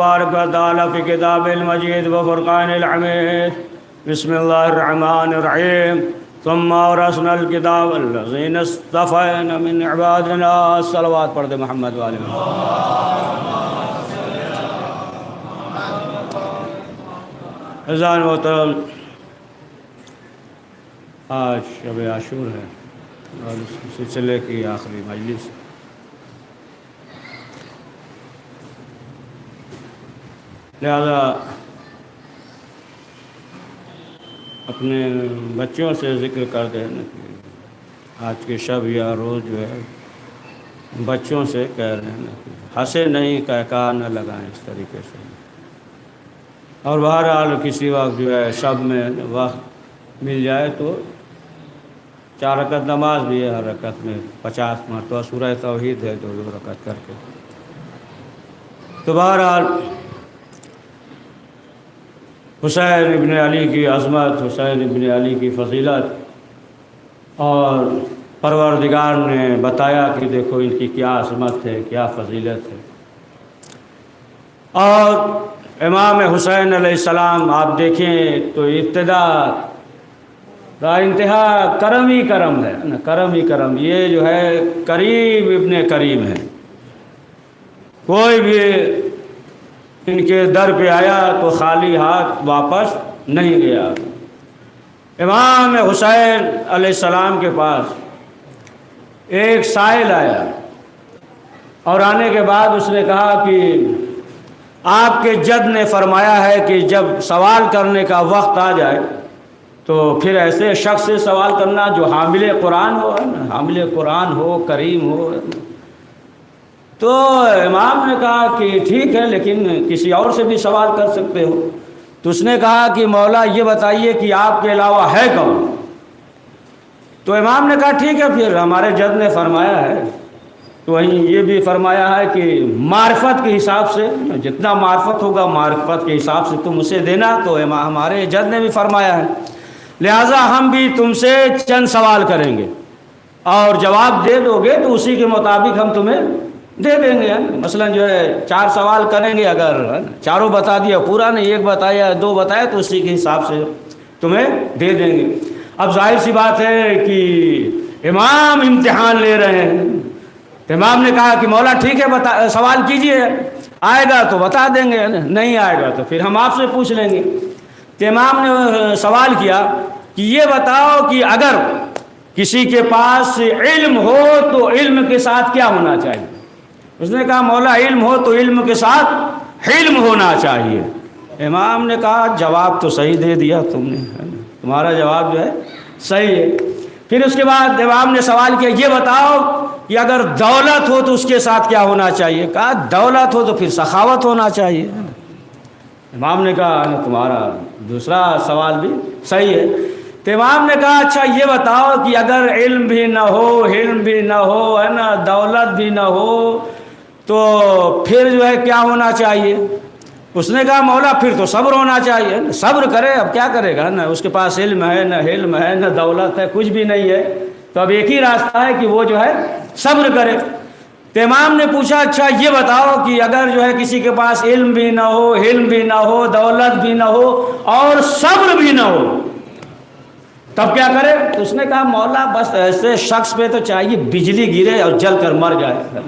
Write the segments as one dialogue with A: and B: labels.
A: بارک تعالی فی کتاب المجید و فرقان الحمید بسم اللہ الرحمن الرحیم ثم اورثنا الکتاب الذین اصطفینا من عبادنا صلوات پڑھ دے محمد والے اذان محترم، آج شب عاشور ہے اور اس سلسلے کی آخری مجلس۔ لہذا اپنے بچوں سے ذکر کر دیں نا کہ آج کے شب یا روز جو ہے بچوں سے کہہ رہے ہیں نا کہ ہنسے نہیں کہکا نہ لگائیں اس طریقے سے، اور بہرحال کسی وقت جو ہے شب میں وقت مل جائے تو 4 رکعت نماز بھی ہے، ہر رکعت میں 50 مرتبہ سورہ توحید ہے 2 رکعت کر کے۔ تو بہرحال حسین ابن علی کی عظمت، حسین ابن علی کی فضیلت، اور پروردگار نے بتایا کہ دیکھو ان کی کیا عظمت ہے، کیا فضیلت ہے۔ اور امام حسین علیہ السلام آپ دیکھیں تو ابتدا کا انتہا کرم ہی کرم ہے نا، کرم ہی کرم۔ یہ جو ہے کریم ابن کریم ہے، کوئی بھی ان کے در پہ آیا تو خالی ہاتھ واپس نہیں گیا۔ امام حسین علیہ السلام کے پاس ایک سائل آیا اور آنے کے بعد اس نے کہا کہ آپ کے جد نے فرمایا ہے کہ جب سوال کرنے کا وقت آ جائے تو پھر ایسے شخص سے سوال کرنا جو حامل قرآن ہو، حامل قرآن ہو، کریم ہو۔ تو امام نے کہا کہ ٹھیک ہے لیکن کسی اور سے بھی سوال کر سکتے ہو۔ تو اس نے کہا کہ مولا یہ بتائیے کہ آپ کے علاوہ ہے کون؟ تو امام نے کہا ٹھیک ہے، پھر ہمارے جد نے فرمایا ہے تو وہیں یہ بھی فرمایا ہے کہ معرفت کے حساب سے جتنا معرفت ہوگا معرفت کے حساب سے تم اسے دینا۔ تو ہمارے جد نے بھی فرمایا ہے، لہٰذا ہم بھی تم سے چند سوال کریں گے اور جواب دے دو گے تو اسی کے مطابق ہم تمہیں دے دیں گے۔ مثلا جو ہے 4 سوال کریں گے، اگر چاروں بتا دیا پورا نہیں، 1 بتایا 2 بتایا تو اسی کے حساب سے تمہیں دے دیں گے۔ اب ظاہر سی بات ہے کہ امام امتحان لے رہے ہیں۔ امام نے کہا کہ مولا ٹھیک ہے سوال کیجئے، آئے گا تو بتا دیں گے، نہیں آئے گا تو پھر ہم آپ سے پوچھ لیں گے۔ تو امام نے سوال کیا کہ یہ بتاؤ کہ اگر کسی کے پاس علم ہو تو علم کے ساتھ کیا ہونا چاہیے؟ اس نے کہا مولا علم ہو تو علم کے ساتھ حلم ہونا چاہیے۔ امام نے کہا جواب تو صحیح دے دیا تم نے، تمہارا جواب جو ہے صحیح ہے۔ پھر اس کے بعد امام نے سوال کیا یہ بتاؤ کہ اگر دولت ہو تو اس کے ساتھ کیا ہونا چاہیے؟ کہا دولت ہو تو پھر سخاوت ہونا چاہیے۔ امام نے کہا تمہارا دوسرا سوال بھی صحیح ہے۔ تو امام نے کہا اچھا یہ بتاؤ کہ اگر علم بھی نہ ہو، حلم بھی نہ ہو، ہے نا، دولت بھی نہ ہو تو پھر جو ہے کیا ہونا چاہیے؟ اس نے کہا مولا پھر تو صبر ہونا چاہیے۔ صبر کرے، اب کیا کرے گا نا، اس کے پاس علم ہے نہ حلم ہے نہ دولت ہے، کچھ بھی نہیں ہے، تو اب ایک ہی راستہ ہے کہ وہ جو ہے صبر کرے۔ تو امام نے پوچھا اچھا یہ بتاؤ کہ اگر جو ہے کسی کے پاس علم بھی نہ ہو، حلم بھی نہ ہو، دولت بھی نہ ہو اور صبر بھی نہ ہو تب کیا کرے؟ تو اس نے کہا مولا بس ایسے شخص پہ تو چاہیے بجلی گرے اور جل کر مر جائے،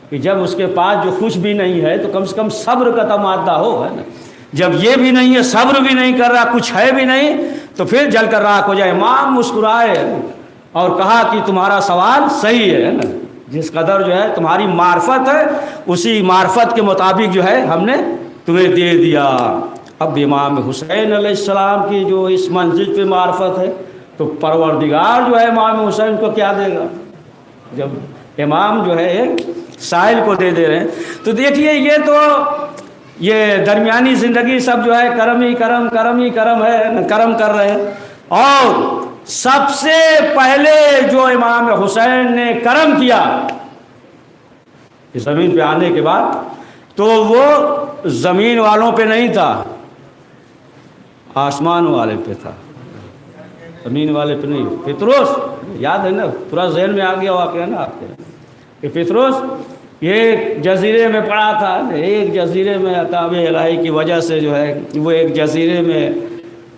A: کہ جب اس کے پاس جو کچھ بھی نہیں ہے تو کم سے کم صبر کا تمادہ ہو، ہے نا۔ جب یہ بھی نہیں ہے، صبر بھی نہیں کر رہا، کچھ ہے بھی نہیں، تو پھر جل کر راکھ ہو جائے۔ امام مسکرائے اور کہا کہ تمہارا سوال صحیح ہے نا، جس قدر جو ہے تمہاری معرفت ہے اسی معرفت کے مطابق جو ہے ہم نے تمہیں دے دیا۔ اب امام حسین علیہ السلام کی جو اس منزل پہ معرفت ہے تو پروردگار جو ہے امام حسین کو کیا دے گا، جب امام جو ہے ایک سائل کو دے رہے ہیں۔ تو دیکھیے یہ درمیانی زندگی سب جو ہے کرم ہی کرم، کرم ہی کرم ہے، کرم کر رہے ہیں۔ اور سب سے پہلے جو امام حسین نے کرم کیا اس زمین پہ آنے کے بعد تو وہ زمین والوں پہ نہیں تھا، آسمان والے پہ تھا، زمین والے پہ نہیں۔ پطرس، یاد ہے نا، پورا ذہن میں آ گیا واقعہ نا آپ کے کہ پطرس ایک جزیرے میں پڑا تھا، ایک جزیرے میں عطاب الہی کی وجہ سے جو ہے وہ ایک جزیرے میں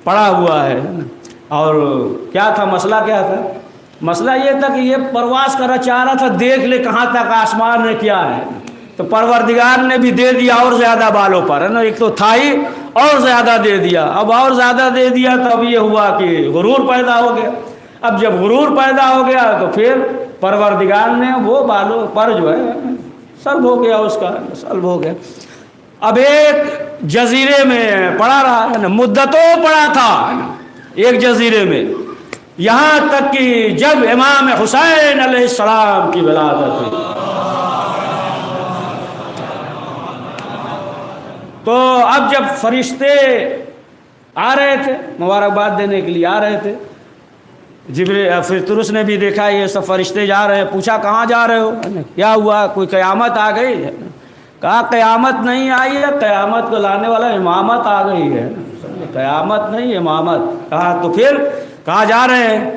A: پڑا ہوا ہے۔ اور کیا تھا مسئلہ، کیا تھا مسئلہ؟ یہ تھا کہ یہ پرواز کرنا چاہ رہا تھا، دیکھ لے کہاں تک آسمان میں کیا ہے، تو پروردگار نے بھی دے دیا اور زیادہ بالوں پر، ہے نا، ایک تو تھا ہی اور زیادہ دے دیا۔ اب اور زیادہ دے دیا تو اب یہ ہوا کہ غرور پیدا ہو گیا۔ اب جب غرور پیدا ہو گیا تو پھر پروردگار نے وہ بالوں پر جو ہے سلب ہو گیا، اس کا سلب ہو گیا۔ اب ایک جزیرے میں پڑا رہا ہے نا، مدتوں پڑا تھا ایک جزیرے میں، یہاں تک کہ جب امام حسین علیہ السلام کی ولادت ہوئی تو اب جب فرشتے آ رہے تھے مبارکباد دینے کے لیے آ رہے تھے، فطرس نے بھی دیکھا یہ سب فرشتے جا رہے ہیں، پوچھا کہاں جا رہے ہو، کیا ہوا، کوئی قیامت آ گئی؟ کہا قیامت نہیں آئی ہے، قیامت کو لانے والا امامت آ گئی ہے، قیامت نہیں امامت۔ کہا تو پھر کہاں جا رہے ہیں؟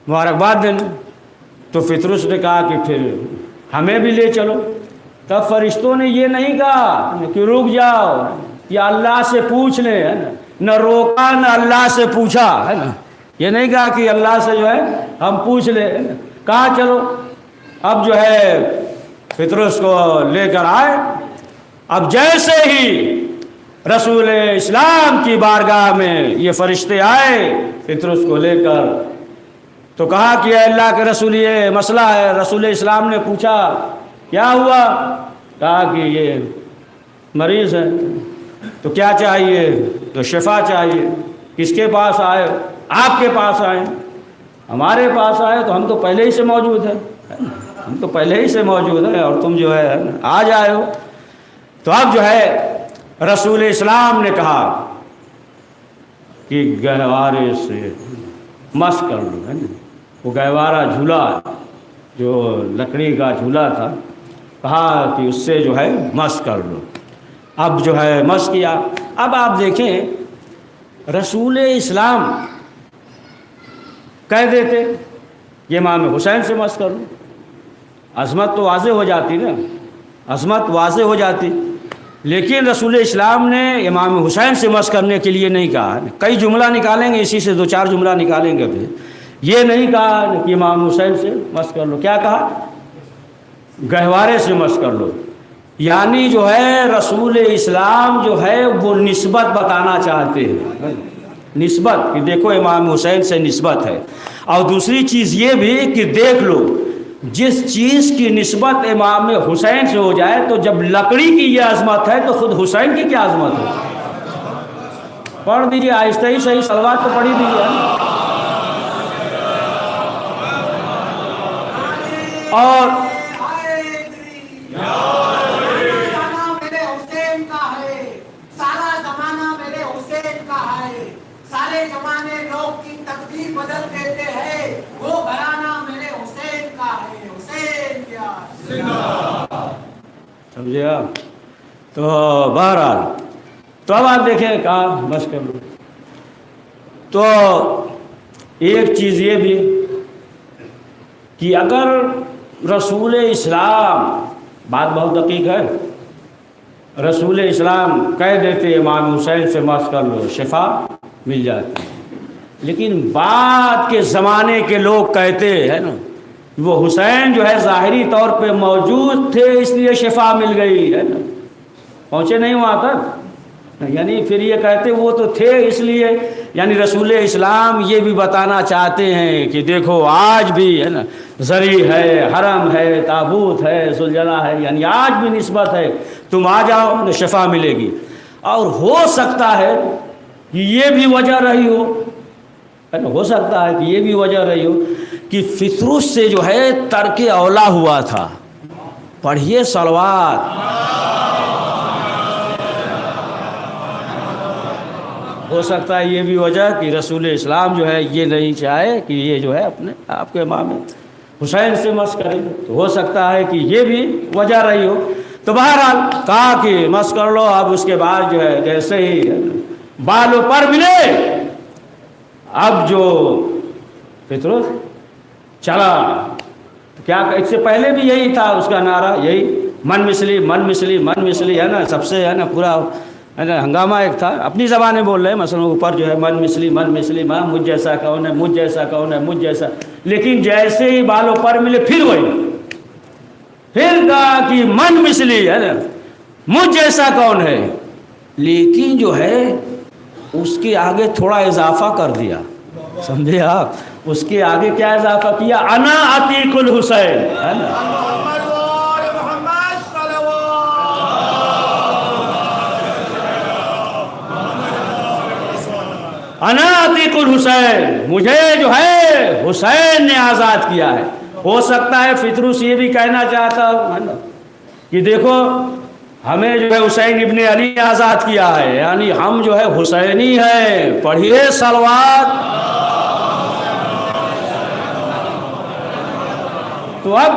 A: مبارکباد دینے۔ تو فطرس نے کہا کہ پھر ہمیں بھی لے چلو۔ تب فرشتوں نے یہ نہیں کہا کہ رک جاؤ یا اللہ سے پوچھ لیں، ہے نا، نہ روکا نہ اللہ سے پوچھا، ہے نا، یہ نہیں کہا کہ اللہ سے جو ہے ہم پوچھ لیں، کہا چلو۔ اب جو ہے فطرس کو لے کر آئے۔ اب جیسے ہی رسول اسلام کی بارگاہ میں یہ فرشتے آئے فطرس کو لے کر، تو کہا کہ اے اللہ کے رسول یہ مسئلہ ہے۔ رسول اسلام نے پوچھا کیا ہوا؟ کہا کہ یہ مریض ہے، تو کیا چاہیے؟ تو شفا چاہیے۔ کس کے پاس آئے؟ آپ کے پاس آئے۔ ہمارے پاس آئے تو ہم تو پہلے ہی سے موجود ہیں، ہم تو پہلے ہی سے موجود ہیں، اور تم جو ہے آج آئے ہو۔ تو اب جو ہے رسول اسلام نے کہا کہ گہوارے سے مس کر لو، ہے نا، وہ گہوارہ جھولا جو لکڑی کا جھولا تھا، کہا کہ اس سے جو ہے مس کر لو۔ اب جو ہے مس کیا۔ اب آپ دیکھیں رسول اسلام کہہ دیتے یہ امام حسین سے مس کر لو، عظمت تو واضح ہو جاتی نا، عظمت واضح ہو جاتی، لیکن رسول اسلام نے امام حسین سے مس کرنے کے لیے نہیں کہا۔ کئی جملہ نکالیں گے، اسی سے دو چار جملہ نکالیں گے، پھر یہ نہیں کہا کہ امام حسین سے مس کر لو، کیا کہا؟ گہوارے سے مس کر لو۔ یعنی جو ہے رسول اسلام جو ہے وہ نسبت بتانا چاہتے ہیں، نسبت کہ دیکھو امام حسین سے نسبت ہے۔ اور دوسری چیز یہ بھی کہ دیکھ لو جس چیز کی نسبت امام حسین سے ہو جائے تو جب لکڑی کی یہ عظمت ہے تو خود حسین کی کیا عظمت ہے؟ پڑھ دیجیے آہستہ ہی صحیح، صلوات تو پڑھی دیجیے۔ اور
B: سارے زمانے لوگ کی تقدیر بدل دیتے ہیں، وہ گھرانہ میرے حسین کا ہے، حسین کیا زندہ۔
A: سمجھے آپ؟ تو بہرحال تو اب آپ دیکھیں کہا بس کر لو۔ تو ایک چیز یہ بھی کہ اگر رسول اسلام، بات بہت دقیق ہے، رسول اسلام کہہ دیتے امام حسین سے مس کر لو شفا مل جاتی، لیکن بعد کے زمانے کے لوگ کہتے ہیں نا وہ حسین جو ہے ظاہری طور پہ موجود تھے اس لیے شفا مل گئی، ہے نا، پہنچے نہیں وہاں تک، یعنی پھر یہ کہتے وہ تو تھے اس لیے، یعنی رسول اسلام یہ بھی بتانا چاہتے ہیں کہ دیکھو آج بھی ہے نا زری ہے، حرم ہے، تابوت ہے، زلجلہ ہے، یعنی آج بھی نسبت ہے، تم آ جاؤ شفا ملے گی۔ اور ہو سکتا ہے کہ یہ بھی وجہ رہی ہو سکتا ہے کہ یہ بھی وجہ رہی ہو کہ فطرس سے جو ہے ترک اولا ہوا تھا۔ پڑھیے صلوات۔ ہو سکتا ہے یہ بھی وجہ کہ رسول اسلام جو ہے یہ نہیں چاہے کہ یہ جو ہے اپنے آپ کے امام حسین سے مس کرے، تو ہو سکتا ہے کہ یہ بھی وجہ رہی ہو۔ تو بہرحال کہا کہ مس کر لو۔ اب اس کے بعد جو ہے جیسے ہی بالوں پر ملے، اب جو فطرس چلا کیا اس سے پہلے بھی یہی تھا اس کا نعرہ، یہی من مثلی من مثلی من مثلی ہے نا، سب سے ہے نا پورا ہے نا ہنگامہ ایک تھا، اپنی زبانیں بول رہے ہیں مثلا اوپر جو ہے من مثلی مجھ جیسا کون ہے، مجھ جیسا کون ہے، مجھ جیسا، لیکن جیسے ہی بالوں پر ملے پھر وہی، پھر کہا کہ من مثلی ہے نا، مجھ جیسا کون ہے، لیکن جو ہے اس کے آگے تھوڑا اضافہ کر دیا، سمجھے آپ، اس کے آگے کیا اضافہ کیا، انا عتیق الحسین ہے نا، انا عتیق الحسین، مجھے جو ہے حسین نے آزاد کیا ہے۔ ہو سکتا ہے فطروس یہ بھی کہنا چاہتا ہوں ہے نا کہ دیکھو ہمیں جو ہے حسین ابن علی نے آزاد کیا ہے، یعنی ہم جو ہے حسینی ہیں، پڑھیے صلوات۔ تو اب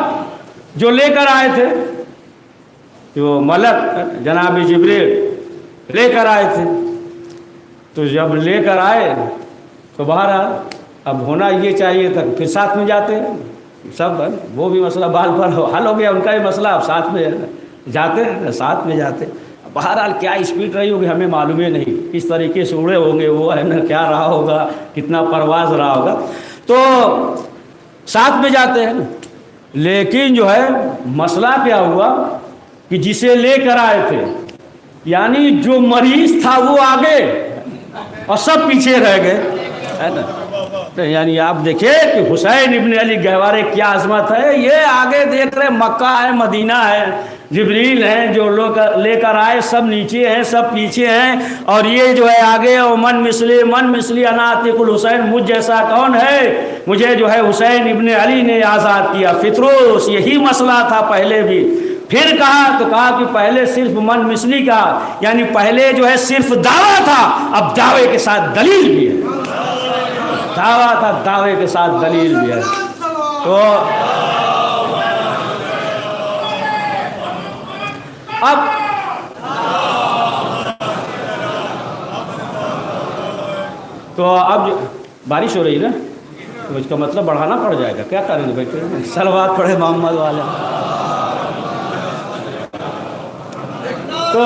A: جو لے کر آئے تھے جو ملک جناب جبریل لے کر آئے تھے، تو جب لے کر آئے تو بہرحال اب ہونا یہ چاہیے تھا پھر ساتھ میں جاتے سب، وہ بھی مسئلہ بال پر حل ہو گیا، ان کا بھی مسئلہ اب ساتھ میں جاتے ہیں، ساتھ میں جاتے، بہرحال کیا اسپیڈ رہی ہوگی ہمیں معلوم ہی نہیں، کس طریقے سے اڑے ہوں گے وہ ہے نا، کیا رہا ہوگا، کتنا پرواز رہا ہوگا، تو ساتھ میں جاتے ہیں نا، لیکن جو ہے مسئلہ کیا ہوا کہ جسے لے کر آئے تھے یعنی جو مریض تھا وہ آگے اور سب پیچھے رہ گئے ہے نا، یعنی آپ دیکھیں کہ حسین ابن علی گہوارے کیا عظمت ہے، یہ آگے دیکھ رہے مکہ ہے، مدینہ ہے، جبریل ہیں جو لوگ لے کر آئے سب نیچے ہیں، سب پیچھے ہیں، اور یہ جو ہے آگے من مثلی انا عتیق الحسین، مجھ جیسا کون ہے، مجھے جو ہے حسین ابن علی نے آزاد کیا۔ فطروس یہی مسئلہ تھا پہلے بھی، پھر کہا تو کہا کہ پہلے صرف من مثلی کا، یعنی پہلے جو ہے صرف دعویٰ تھا، اب دعوے کے ساتھ دلیل بھی ہے، دعویٰ تھا دعوے کے ساتھ دلیل بھی ہے۔ تو اب بارش ہو رہی نا، تو اس کا مطلب بڑھانا پڑ جائے گا، کیا کریں گے بھائی، صلوات پڑھے محمد والے۔ تو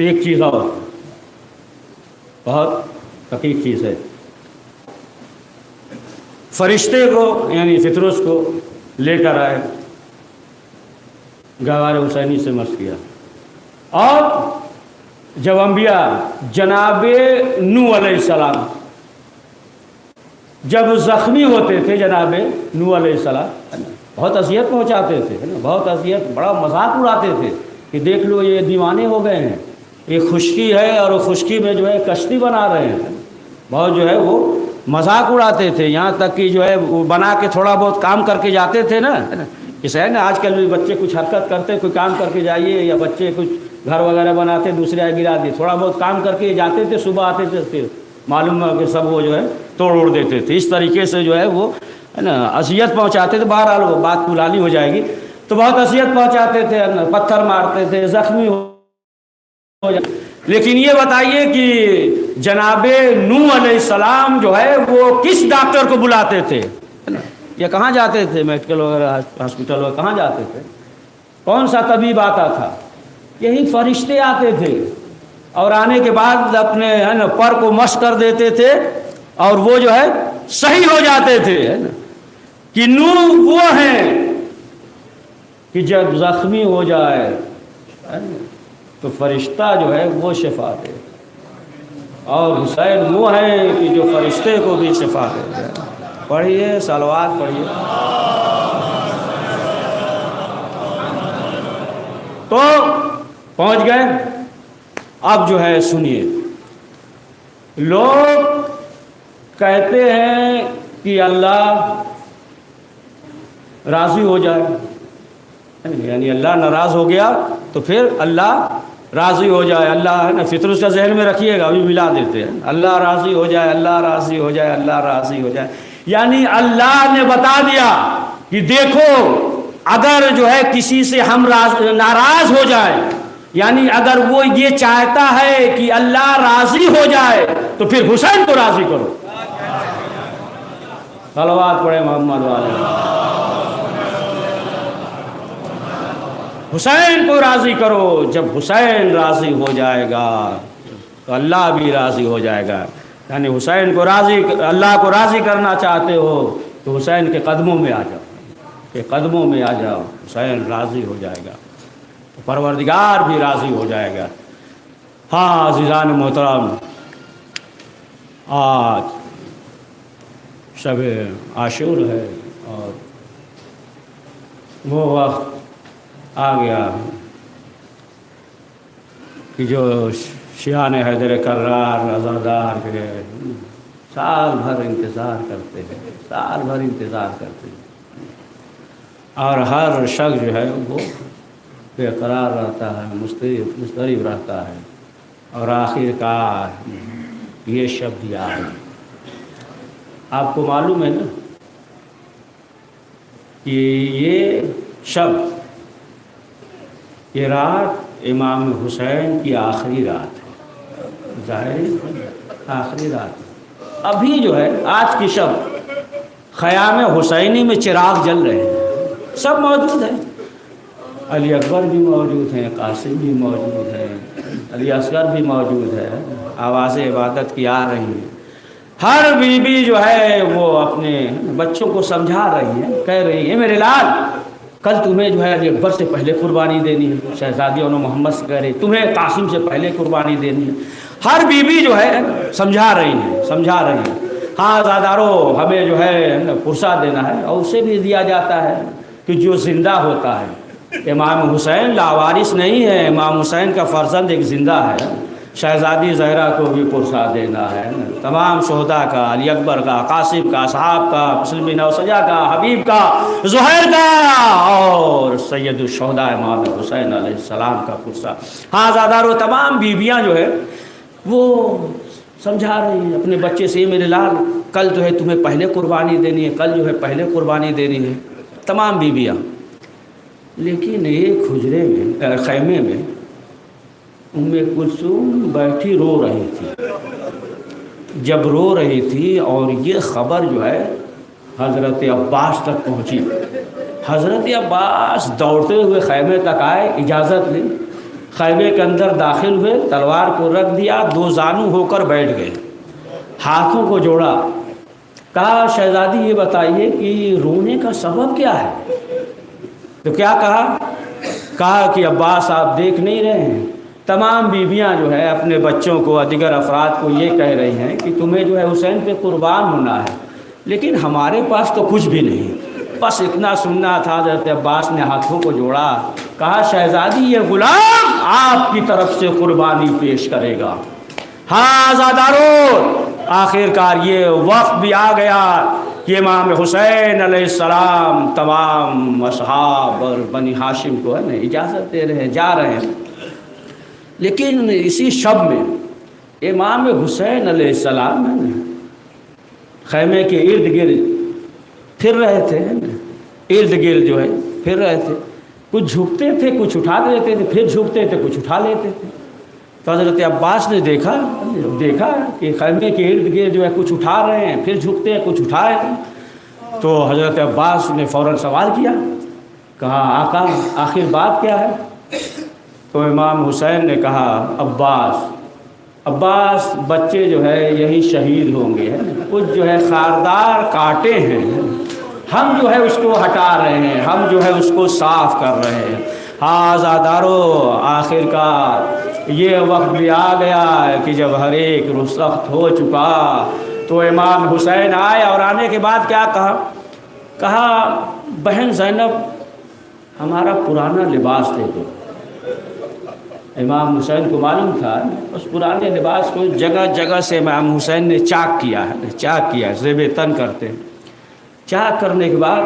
A: ایک چیز اور بہت حقیقی چیز ہے، فرشتے کو یعنی فطروس کو لے کر آئے، گہوارِ حسینی سے مس کیا، اور جب انبیاء جناب نوح علیہ السلام جب زخمی ہوتے تھے، جناب نوح علیہ السلام بہت اذیت پہنچاتے تھے، بہت اذیت، بڑا مذاق اڑاتے تھے کہ دیکھ لو یہ دیوانے ہو گئے ہیں، یہ خشکی ہے اور خشکی میں جو ہے کشتی بنا رہے ہیں، بہت جو ہے وہ مذاق اڑاتے تھے، یہاں تک کہ جو ہے وہ بنا کے تھوڑا بہت کام کر کے جاتے تھے نا، جیسے ہے نا آج کل بھی بچے کچھ حرکت کرتے، کوئی کام کر کے جائیے، یا بچے کچھ گھر وغیرہ بناتے دوسرے آئے گرا دیے، تھوڑا بہت کام کر کے جاتے تھے، صبح آتے تھے پھر معلوم ہے کہ سب وہ جو ہے توڑ اوڑ دیتے تھے، اس طریقے سے جو ہے وہ ہے نا اذیت پہنچاتے تھے۔ بہرحال وہ بات پلانی ہو جائے گی، تو بہت اذیت پہنچاتے تھے، پتھر مارتے تھے، زخمی ہو جاتے۔ لیکن یہ بتائیے کہ جناب نوح علیہ السلام جو ہے وہ کس ڈاکٹر کو بلاتے تھے، یا کہاں جاتے تھے، میڈیکل وغیرہ ہاسپٹل وغیرہ کہاں جاتے تھے، کون سا طبیب آتا تھا، یہی فرشتے آتے تھے، اور آنے کے بعد اپنے ہے نا پر کو مس کر دیتے تھے، اور وہ جو ہے صحیح ہو جاتے تھے، ہے نا کہ نوح وہ ہیں کہ جب زخمی ہو جائے تو فرشتہ جو ہے وہ شفا دے، اور حسین وہ ہیں کہ جو فرشتے کو بھی شفا دے۔ پڑھیے صلوات پڑھیے۔ تو پہنچ گئے، اب جو ہے سنیے، لوگ کہتے ہیں کہ اللہ راضی ہو جائے، یعنی اللہ ناراض ہو گیا تو پھر اللہ راضی ہو جائے، اللہ ہے نا، فطرت کا ذہن میں رکھیے گا، ابھی ملا دیتے ہیں، اللہ راضی ہو جائے، اللہ راضی ہو جائے، اللہ راضی ہو جائے، یعنی اللہ نے بتا دیا کہ دیکھو اگر جو ہے کسی سے ہم ناراض ہو جائے، یعنی اگر وہ یہ چاہتا ہے کہ اللہ راضی ہو جائے تو پھر حسین کو راضی کرو۔ صلوات پڑھے محمد والے۔ حسین کو راضی کرو، جب حسین راضی ہو جائے گا تو اللہ بھی راضی ہو جائے گا۔ یعنی حسین کو راضی، اللہ کو راضی کرنا چاہتے ہو تو حسین کے قدموں میں آ جاؤ، کہ قدموں میں آ جاؤ، حسین راضی ہو جائے گا تو پروردگار بھی راضی ہو جائے گا۔ ہاں عزیزان محترم، آج شب عاشور ہے اور وہ وقت آ گیا کہ جو شیعان حیدر کرار عزادار کے سال بھر انتظار کرتے ہیں، سال بھر انتظار کرتے ہیں، اور ہر شخص جو ہے وہ بے قرار رہتا ہے، مضطرب رہتا ہے، اور آخر کار یہ شب بھی آ گیا۔ آپ کو معلوم ہے نا کہ یہ شب، یہ رات امام حسین کی آخری رات ہے، ظاہر آخری رات ہے۔ ابھی جو ہے آج کی شب خیام حسینی میں چراغ جل رہے ہیں، سب موجود ہیں، علی اکبر بھی موجود ہیں، قاسم بھی موجود ہیں، علی اصغر بھی موجود ہے، آواز عبادت کی آ رہی ہے۔ ہر بیوی جو ہے وہ اپنے بچوں کو سمجھا رہی ہے، کہہ رہی ہے میرے لال کل تمہیں جو ہے علی اکبر سے پہلے قربانی دینی ہے، شہزادی انو محمد سے کہہ رہی تمہیں قاسم سے پہلے قربانی دینی ہے۔ ہر بیوی جو ہے سمجھا رہی ہے، سمجھا رہی ہے۔ ہاں زادارو ہمیں جو ہے پرسہ دینا ہے، اور اسے بھی دیا جاتا ہے کہ جو زندہ ہوتا ہے۔ امام حسین لاوارث نہیں ہے، امام حسین کا فرزند ایک زندہ ہے، شہزادی زہرا کو بھی پرسہ دینا ہے، تمام شہداء کا، علی اکبر کا، قاسم کا، صحاب کا، مسلم بن نوسجہ کا، حبیب کا، زہیر کا، اور سید الشہداء امام حسین علیہ السلام کا پرسہ۔ ہاں زادارو تمام بیویاں جو ہے وہ سمجھا رہی ہیں اپنے بچے سے، میرے لال کل جو ہے تمہیں پہلے قربانی دینی ہے، کل جو ہے پہلے قربانی دینی ہے، تمام بیویاں۔ لیکن ایک حجرے میں، خیمے میں ام کلثوم بیٹھی رو رہی تھی۔ جب رو رہی تھی اور یہ خبر جو ہے حضرت عباس تک پہنچی، حضرت عباس دوڑتے ہوئے خیمے تک آئے، اجازت لی، خیمے کے اندر داخل ہوئے، تلوار کو رکھ دیا، دو زانو ہو کر بیٹھ گئے، ہاتھوں کو جوڑا، کہا شہزادی یہ بتائیے کہ رونے کا سبب کیا ہے؟ تو کیا کہا کہ عباس آپ دیکھ نہیں رہے ہیں، تمام بیویاں جو ہے اپنے بچوں کو، دیگر افراد کو یہ کہہ رہی ہیں کہ تمہیں جو ہے حسین پہ قربان ہونا ہے، لیکن ہمارے پاس تو کچھ بھی نہیں، بس اتنا سننا تھا۔ حضرت عباس نے ہاتھوں کو جوڑا، کہا شہزادی یہ غلام آپ کی طرف سے قربانی پیش کرے گا۔ ہاں زادارو آخر کار یہ وقت بھی آ گیا کہ امام حسین علیہ السلام تمام اصحاب اور بنی ہاشم کو ہے نا اجازت دے رہے ہیں، جا رہے ہیں۔ لیکن اسی شب میں امام حسین علیہ السلام ہے نا خیمے کے ارد گرد پھر رہے تھے، ارد گرد جو ہے پھر رہے تھے، کچھ جھکتے تھے کچھ اٹھا لیتے تھے، پھر جھکتے تھے کچھ اٹھا لیتے تھے۔ تو حضرت عباس نے دیکھا کہ خیمے کے ارد گرد جو ہے کچھ اٹھا رہے ہیں، پھر جھکتے ہیں کچھ اٹھا رہے ہیں۔ تو حضرت عباس نے فوراً سوال کیا، کہا آقا آخر بات کیا ہے؟ تو امام حسین نے کہا عباس بچے جو ہے یہی شہید ہوں گے، کچھ جو ہے خاردار کانٹے ہیں، ہم جو ہے اس کو ہٹا رہے ہیں، ہم جو ہے اس کو صاف کر رہے ہیں۔ ہاں زادارو آخر کار یہ وقت بھی آ گیا کہ جب ہر ایک رخصت ہو چکا تو امام حسین آئے، اور آنے کے بعد کیا کہا بہن زینب ہمارا پرانا لباس دے دو۔ امام حسین کو معلوم تھا اس پرانے لباس کو جگہ جگہ سے امام حسین نے چاک کیا، زیب تن کرتے ہیں۔ چاک کرنے کے بعد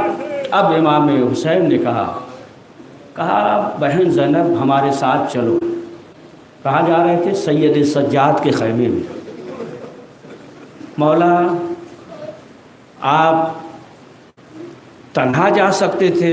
A: اب امام حسین نے کہا بہن زینب ہمارے ساتھ چلو۔ کہاں جا رہے تھے؟ سید سجاد کے خیمے میں۔ مولا آپ تنہا جا سکتے تھے